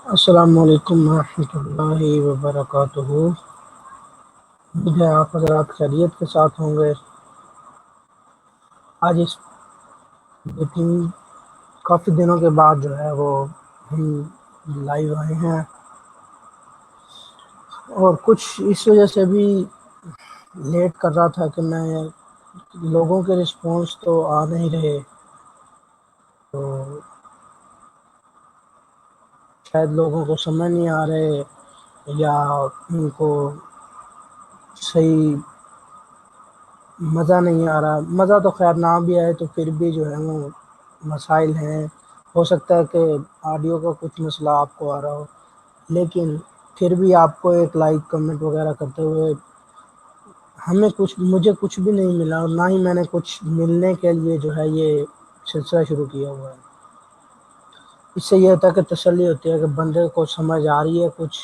السلام علیکم ورحمۃ اللہ وبرکاتہ۔ مجھے آپ حضرات خیریت کے ساتھ ہوں گے۔ آج اس میٹنگ کافی دنوں کے بعد جو ہے وہ ہم لائیو آئے ہیں، اور کچھ اس وجہ سے بھی لیٹ کر رہا تھا کہ میں لوگوں کے رسپانس تو آ نہیں رہے، تو شاید لوگوں کو سمجھ نہیں آ رہے، یا ان کو صحیح مزہ نہیں آ رہا۔ مزہ تو خیر نہ بھی آئے تو پھر بھی جو ہے وہ مسائل ہیں، ہو سکتا ہے کہ آڈیو کا کچھ مسئلہ آپ کو آ رہا ہو، لیکن پھر بھی آپ کو ایک لائک کمنٹ وغیرہ کرتے ہوئے مجھے کچھ بھی نہیں ملا، اور نہ ہی میں نے کچھ ملنے کے لیے جو ہے یہ سلسلہ شروع کیا ہوا ہے۔ اس سے یہ ہوتا ہے کہ تسلی ہوتی ہے کہ بندے کو سمجھ آ رہی ہے کچھ،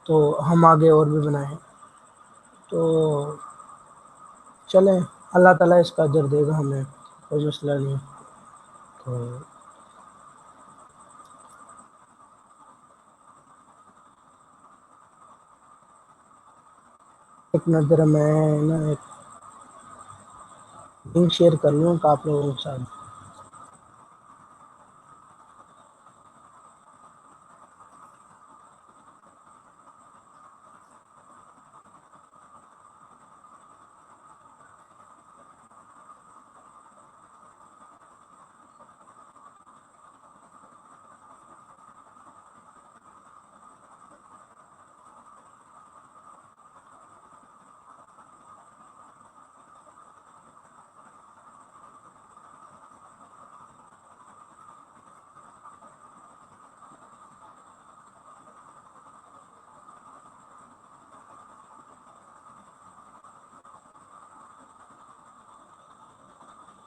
تو ہم آگے اور بھی بنائیں۔ تو چلیں، اللہ تعالیٰ اس کا اجر دے گا ہمیں، کوئی مسئلہ نہیں۔ تو ایک نظر میں نا ایک لنک شیئر کر لوں کہ آپ لوگوں کے ساتھ۔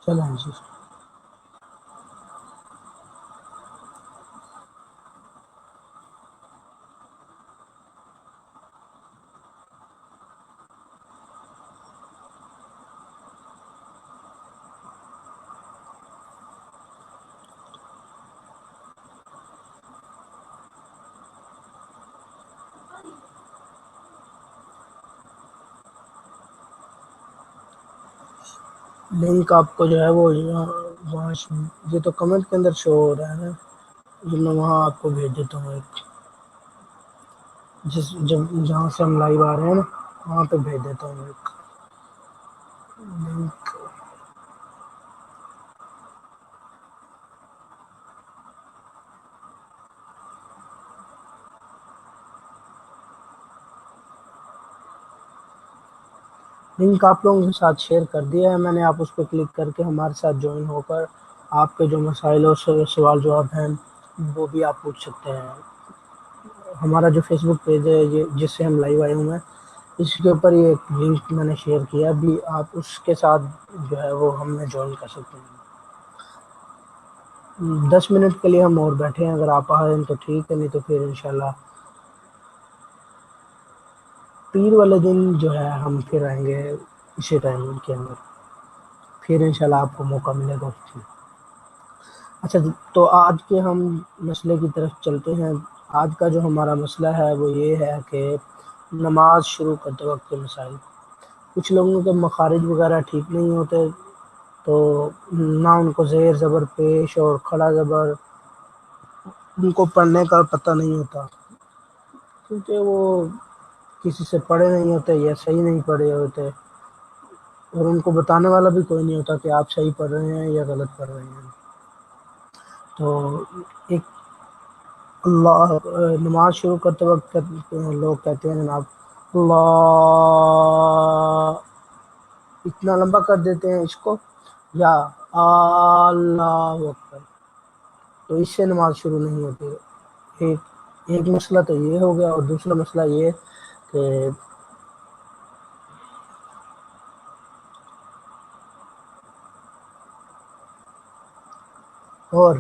چلیں جی، لنک آپ کو جو ہے وہ وہاں یہ تو کمنٹ کے اندر شو ہو رہا ہے نا، یہ میں وہاں آپ کو بھیج دیتا ہوں، ایک جہاں سے ہم لائیو آ رہے ہیں نا وہاں پہ بھیج دیتا ہوں ایک لنک۔ لنک آپ لوگوں کے ساتھ شیئر کر دیا ہے میں نے، آپ اس پہ کلک کر کے ہمارے ساتھ جوائن ہو کر آپ کے جو مسائل اور سوال جواب ہیں وہ بھی آپ پوچھ سکتے ہیں۔ ہمارا جو فیس بک پیج ہے جس سے ہم لائیو آئے ہوئے ہیں، اس کے اوپر یہ ایک لنک میں نے شیئر کیا بھی، آپ اس کے ساتھ جو ہے وہ ہم نے جوائن کر سکتے ہیں۔ 10 منٹ کے لیے ہم اور بیٹھے ہیں، اگر آپ آئیں تو ٹھیک ہے، نہیں تو پھر انشاءاللہ پیر والے دن جو ہے ہم پھر آئیں گے اسی ٹائم کے اندر، پھر انشاءاللہ آپ کو موقع ملے گا۔ اچھا جی، تو آج کے ہم مسئلے کی طرف چلتے ہیں۔ آج کا جو ہمارا مسئلہ ہے وہ یہ ہے کہ نماز شروع کرتے وقت کے مسائل۔ کچھ لوگوں کے مخارج وغیرہ ٹھیک نہیں ہوتے، تو نہ ان کو زیر زبر پیش اور کھڑا زبر ان کو پڑھنے کا پتہ نہیں ہوتا، کیونکہ وہ کسی سے پڑھے نہیں ہوتے یا صحیح نہیں پڑھے ہوتے، اور ان کو بتانے والا بھی کوئی نہیں ہوتا کہ آپ صحیح پڑھ رہے ہیں یا غلط پڑھ رہے ہیں۔ تو ایک اللہ نماز شروع کرتے وقت لوگ کہتے ہیں جناب اللہ، اتنا لمبا کر دیتے ہیں اس کو، یا اللہ اکبر، تو اس سے نماز شروع نہیں ہوتی۔ ایک مسئلہ تو یہ ہو گیا، اور دوسرا مسئلہ یہ کہ اور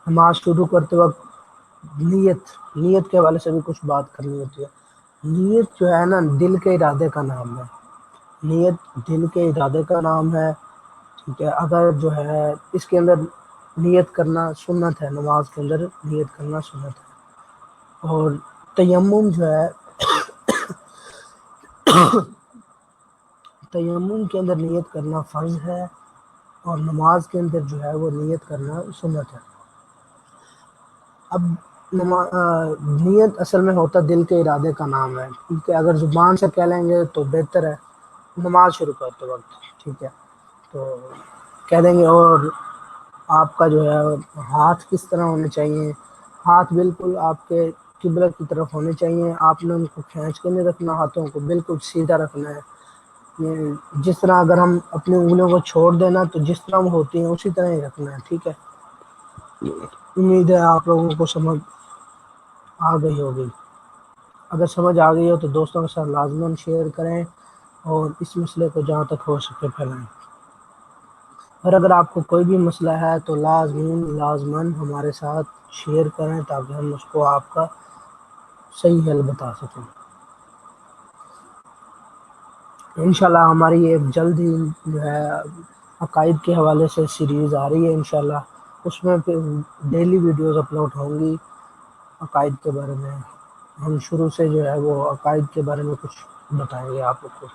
نماز شروع کرتے وقت نیت کے حوالے سے بھی کچھ بات کرنی ہوتی ہے۔ نیت جو ہے نا دل کے ارادے کا نام ہے، نیت دل کے ارادے کا نام ہے، ٹھیک ہے۔ اگر جو ہے اس کے اندر نیت کرنا سنت ہے، نماز کے اندر نیت کرنا سنت ہے، اور تیمم جو ہے تیمم کے اندر نیت کرنا فرض ہے، اور نماز کے اندر جو ہے وہ نیت کرنا سنت ہے۔ اب نیت اصل میں ہوتا دل کے ارادے کا نام ہے، ٹھیک ہے، اگر زبان سے کہہ لیں گے تو بہتر ہے نماز شروع کرتے وقت، ٹھیک ہے، تو کہہ دیں گے۔ اور آپ کا جو ہے ہاتھ کس طرح ہونے چاہیے؟ ہاتھ بالکل آپ کے قبلہ کی طرف ہونے چاہیے، آپ نے ان کو کھینچ کے نہیں رکھنا، ہاتھوں کو بالکل سیدھا رکھنا ہے۔ یہ جس طرح اگر ہم اپنی انگلیوں کو چھوڑ دینا تو جس طرح وہ ہوتی ہیں اسی طرح ہی رکھنا ہے، ٹھیک ہے۔ امید ہے آپ لوگوں کو سمجھ آ گئی ہوگی۔ اگر سمجھ آ گئی ہو تو دوستوں کے ساتھ لازماً شیئر کریں اور اس مسئلے کو جہاں تک ہو سکے پھیلائیں۔ اور اگر آپ کو کوئی بھی مسئلہ ہے تو لازماً ہمارے ساتھ شیئر کریں تاکہ ہم اس کو آپ کا صحیح حل بتا سکیں۔ انشاءاللہ ہماری ایک جلد ہی جو ہے عقائد کے حوالے سے سیریز آ رہی ہے انشاءاللہ، اس میں پھر ڈیلی ویڈیوز اپلوڈ ہوں گی عقائد کے بارے میں۔ ہم شروع سے جو ہے وہ عقائد کے بارے میں کچھ بتائیں گے آپ کو۔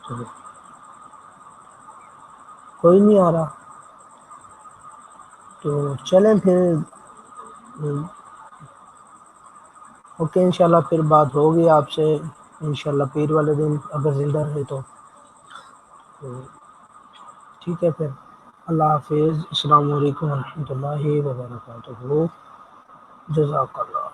تو کوئی نہیں آ رہا تو چلیں پھر، اوکے انشاءاللہ پھر بات ہوگی آپ سے انشاءاللہ پیر والے دن اگر زندہ رہے تو ٹھیک ہے پھر۔ اللہ حافظ، السلام علیکم ورحمۃ اللہ وبرکاتہ، جزاک اللہ۔